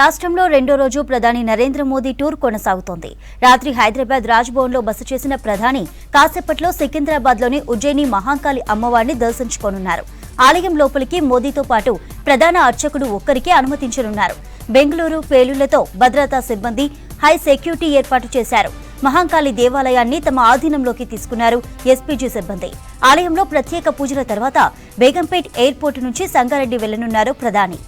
రాష్ట్రంలో రెండో రోజు ప్రధాని నరేంద్ర మోదీ టూర్ కొనసాగుతోంది. రాత్రి హైదరాబాద్ రాజ్భవన్లో బస చేసిన ప్రధాని కాసేపట్లో సికింద్రాబాద్లోని ఉజ్జయిని మహాంకాళి అమ్మవారిని దర్శించుకోనున్నారు. ఆలయం లోపలికి మోదీతో పాటు ప్రధాన అర్చకుడు ఒక్కరికే అనుమతించనున్నారు. బెంగళూరు పేలుళ్లతో భద్రతా సిబ్బంది హై సెక్యూరిటీ ఏర్పాటు చేశారు. మహాంకాళి దేవాలయాన్ని తమ ఆధీనంలోకి తీసుకున్నారు ఎస్పీజీ సిబ్బంది. ఆలయంలో ప్రత్యేక పూజల తర్వాత బేగంపేట్ ఎయిర్పోర్టు నుంచి సంగారెడ్డి వెళ్లనున్నారు ప్రధాని.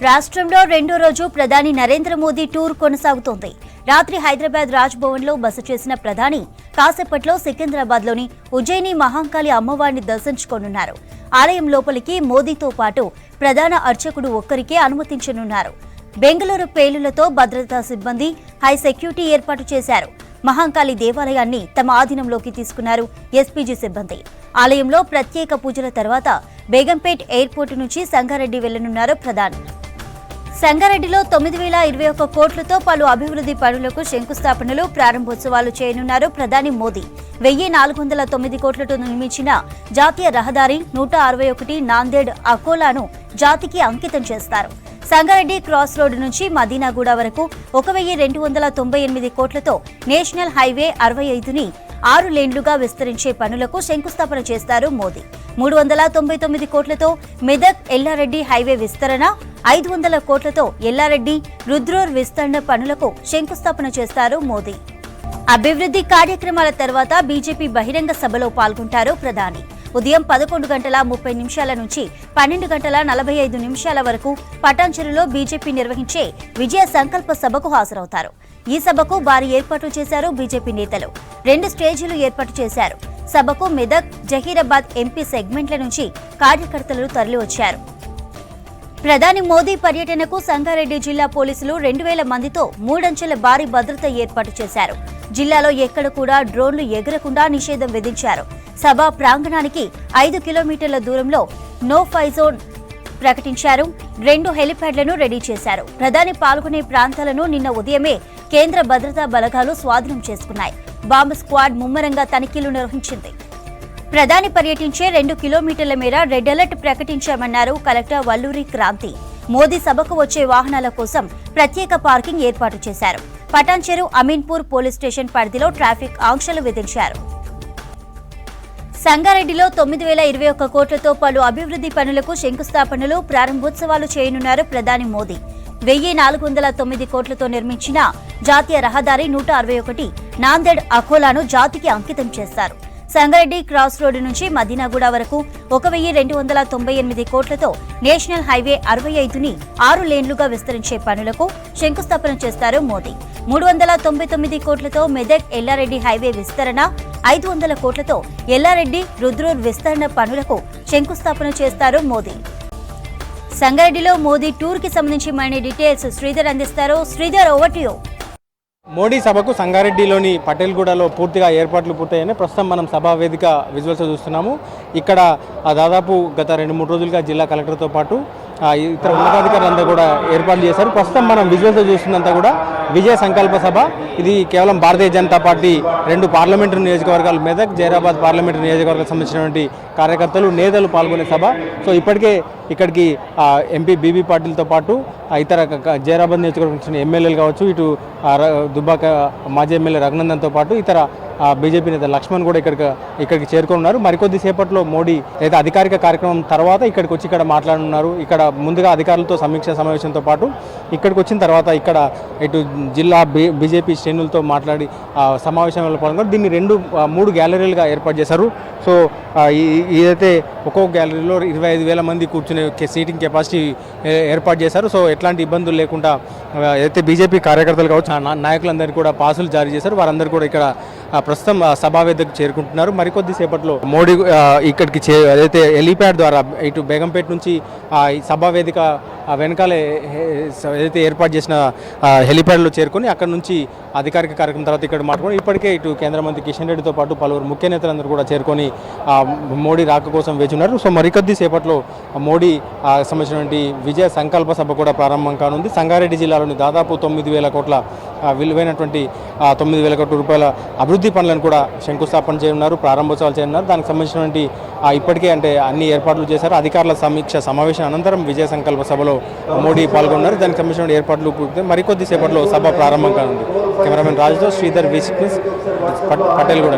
రాష్ట్రంలో రెండో రోజు ప్రధాని నరేంద్ర మోదీ టూర్ కొనసాగుతోంది. రాత్రి హైదరాబాద్ రాజ్భవన్లో బస చేసిన ప్రధాని కాసేపట్లో సికింద్రాబాద్లోని ఉజ్జయిని మహాంకాళి అమ్మవారిని దర్శించుకోనున్నారు. ఆలయం లోపలికి మోదీతో పాటు ప్రధాన అర్చకుడు ఒక్కరికే అనుమతించనున్నారు. బెంగళూరు పేలుళ్లతో భద్రతా సిబ్బంది హై సెక్యూరిటీ ఏర్పాటు చేశారు. మహాంకాళి దేవాలయాన్ని తమ ఆధీనంలోకి తీసుకున్నారు ఎస్పీజీ సిబ్బంది. ఆలయంలో ప్రత్యేక పూజల తర్వాత బేగంపేట్ ఎయిర్పోర్టు నుంచి సంగారెడ్డి వెళ్లనున్నారు ప్రధాని. సంగారెడ్డిలో 9,021 కోట్లతో పలు అభివృద్ధి పనులకు శంకుస్థాపనలు, ప్రారంభోత్సవాలు చేయనున్నారు ప్రధాని మోదీ. 1,409 కోట్లతో నిర్మించిన జాతీయ రహదారి 161 నాందేడ్ అకోలాను జాతికి అంకితం చేస్తారు. సంగారెడ్డి క్రాస్ రోడ్డు నుంచి మదీనాగూడ వరకు 1,298 కోట్లతో నేషనల్ హైవే 65ని 6 లేన్లుగా విస్తరించే పనులకు శంకుస్థాపన చేస్తారు మోదీ. 399 కోట్లతో మెదక్ ఎల్లారెడ్డి హైవే విస్తరణ, 500 కోట్లతో ఎల్లారెడ్డి రుద్రూర్ విస్తరణ పనులకు శంకుస్థాపన చేస్తారు మోదీ. అభివృద్ధి కార్యక్రమాల తర్వాత బీజేపీ బహిరంగ సభలో పాల్గొంటారు ప్రధాని. ఉదయం 11:30 నుంచి 12:45 వరకు పటాన్చెరులో బీజేపీ నిర్వహించే విజయ సంకల్ప సభకు హాజరవుతారు. ఈ సభకు భారీ ఏర్పాట్లు చేశారు బీజేపీ నేతలు. 2 స్టేజీలు ఏర్పాటు చేశారు. సభకు మెదక్, జహీరాబాద్ ఎంపీ సెగ్మెంట్ల నుంచి కార్యకర్తలు తరలివచ్చారు. ప్రధాని మోదీ పర్యటనకు సంగారెడ్డి జిల్లా పోలీసులు 2,000 మందితో 3 అంచెల భారీ భద్రత ఏర్పాటు చేశారు. జిల్లాలో ఎక్కడ కూడా డ్రోన్లు ఎగరకుండా నిషేధం విధించారు. సభ ప్రాంగణానికి 5 కిలోమీటర్ల దూరంలో నో ఫ్లై జోన్ ప్రకటించారు. 2 హెలిప్యాడ్లను రెడీ చేశారు. ప్రధాని పాల్గొనే ప్రాంతాలను నిన్న ఉదయమే కేంద్ర భద్రతా బలగాలు స్వాధీనం చేసుకున్నాయి. బాంబ్ స్క్వాడ్ ముమ్మరంగా తనిఖీలు నిర్వహించింది. ప్రధాని పర్యటించే 2 కిలోమీటర్ల మేర రెడ్ అలర్ట్ ప్రకటించామన్నారు కలెక్టర్ వల్లూరి క్రాంతి. మోదీ సభకు వచ్చే వాహనాల కోసం ప్రత్యేక పార్కింగ్ ఏర్పాటు చేశారు. పటాన్చెరు, అమీన్పూర్ పోలీస్ స్టేషన్ పరిధిలో ట్రాఫిక్ ఆంక్షలు విధించారు. సంగారెడ్డిలో 9,021 కోట్లతో పలు అభివృద్ధి పనులకు శంకుస్థాపనలు, ప్రారంభోత్సవాలు చేయనున్నారు ప్రధాని మోదీ. 1,409 కోట్లతో నిర్మించిన జాతీయ రహదారి 161 నాందేడ్ అకోలాను జాతికి అంకితం చేస్తారు. సంగారెడ్డి క్రాస్ రోడ్డు నుంచి మదీనాగూడ వరకు 1,298 కోట్లతో నేషనల్ హైవే 65ని 6 లేన్లుగా విస్తరించే పనులకు శంకుస్థాపన చేస్తారు మోదీ. 399 కోట్లతో మెదక్ ఎల్లారెడ్డి హైవే విస్తరణ, 500 కోట్లతో ఎల్లారెడ్డి రుద్రూర్ విస్తరణ పనులకు శంకుస్థాపన చేస్తారు మోదీ. సంగారెడ్డిలో మోదీ టూర్ కి సంబంధించి మరిన్ని డీటెయిల్స్ శ్రీధర్ అందిస్తారు. Sridhar, over to you. Modi సభకు సంగారెడ్డిలోని పటేల్గూడలో పూర్తిగా ఏర్పాట్లు పూర్తయ్యాయి. ప్రస్తుతం మనం సభా వేదిక విజువల్స్ చూస్తున్నాము. ఇక్కడ దాదాపు గత 2-3 రోజులుగా జిల్లా కలెక్టర్తో పాటు ఇతర ఉన్నతాధికారులంతా కూడా ఏర్పాట్లు చేశారు. ప్రస్తుతం మనం విజువల్స్ చూస్తున్నంతా కూడా విజయ సంకల్ప సభ. ఇది కేవలం భారతీయ జనతా పార్టీ 2 పార్లమెంటరీ నియోజకవర్గాలు, మెదక్, జైరాబాద్ పార్లమెంటరీ నియోజకవర్గాలకు సంబంధించినటువంటి కార్యకర్తలు, నేతలు పాల్గొనే సభ. సో ఇప్పటికే ఇక్కడికి ఎంపీ బీబీ పాటిల్తో పాటు ఇతర జైరాబాద్ నియోజకవర్గం వచ్చిన ఎమ్మెల్యేలు కావచ్చు, ఇటు దుబ్బాక మాజీ ఎమ్మెల్యే రఘునందన్తో పాటు ఇతర బీజేపీ నేత లక్ష్మణ్ కూడా ఇక్కడికి చేరుకున్నారు. మరికొద్ది సేపట్లో మోడీ అయితే అధికారిక కార్యక్రమం తర్వాత ఇక్కడికి వచ్చి ఇక్కడ మాట్లాడనున్నారు. ఇక్కడ ముందుగా అధికారులతో సమీక్ష సమావేశంతో పాటు ఇక్కడికి వచ్చిన తర్వాత ఇక్కడ ఇటు జిల్లా బీజేపీ శ్రేణులతో మాట్లాడి సమావేశంలో పాల్గొన్నారు. దీన్ని 3 గ్యాలరీలుగా ఏర్పాటు చేశారు. సో ఇదైతే ఒక్కొక్క గ్యాలరీలో 25,000 మంది కూర్చునే సీటింగ్ కెపాసిటీ ఏర్పాటు చేశారు. సో ఎట్లాంటి ఇబ్బందులు లేకుండా అయితే బీజేపీ కార్యకర్తలు కావచ్చు, నాయకులందరికీ కూడా పాసులు జారీ చేశారు. వారందరూ కూడా ఇక్కడ ప్రస్తుతం సభా వేదికకు చేరుకుంటున్నారు. మరికొద్ది సేపట్లో మోడీ ఇక్కడికి ఏదైతే హెలీప్యాడ్ ద్వారా ఇటు బేగంపేట నుంచి సభా వేదిక వెనకాలే ఏదైతే ఏర్పాటు చేసిన హెలీప్యాడ్లో చేరుకొని అక్కడ నుంచి అధికారిక కార్యక్రమం తర్వాత ఇక్కడ మాట్లాడుకుని ఇప్పటికే ఇటు కేంద్ర మంత్రి కిషన్ రెడ్డితో పాటు పలువురు ముఖ్య నేతలందరూ కూడా చేరుకొని మోడీ రాక కోసం వేచి ఉన్నారు. సో మరికొద్ది సేపట్లో మోడీ సంబంధించినటువంటి విజయ సంకల్ప సభ కూడా ప్రారంభం కానుంది. సంగారెడ్డి జిల్లాలోని దాదాపు 9,000 కోట్ల విలువైనటువంటి 9,000 కోట్ల రూపాయల అభివృద్ధి అభివృద్ధి పనులను కూడా శంకుస్థాపన చేయనున్నారు, ప్రారంభోత్సవాలు చేయనున్నారు. దానికి సంబంధించినటువంటి ఇప్పటికే అంటే అన్ని ఏర్పాట్లు చేశారు. అధికారుల సమీక్ష సమావేశం అనంతరం విజయ సంకల్ప సభలో మోడీ పాల్గొన్నారు. దానికి సంబంధించిన ఏర్పాట్లు మరికొద్ది సేపట్లో సభ ప్రారంభం కానుంది. కెమెరామెన్ రాజుతో శ్రీధర్, V6 న్యూస్, పటేల్గూడ.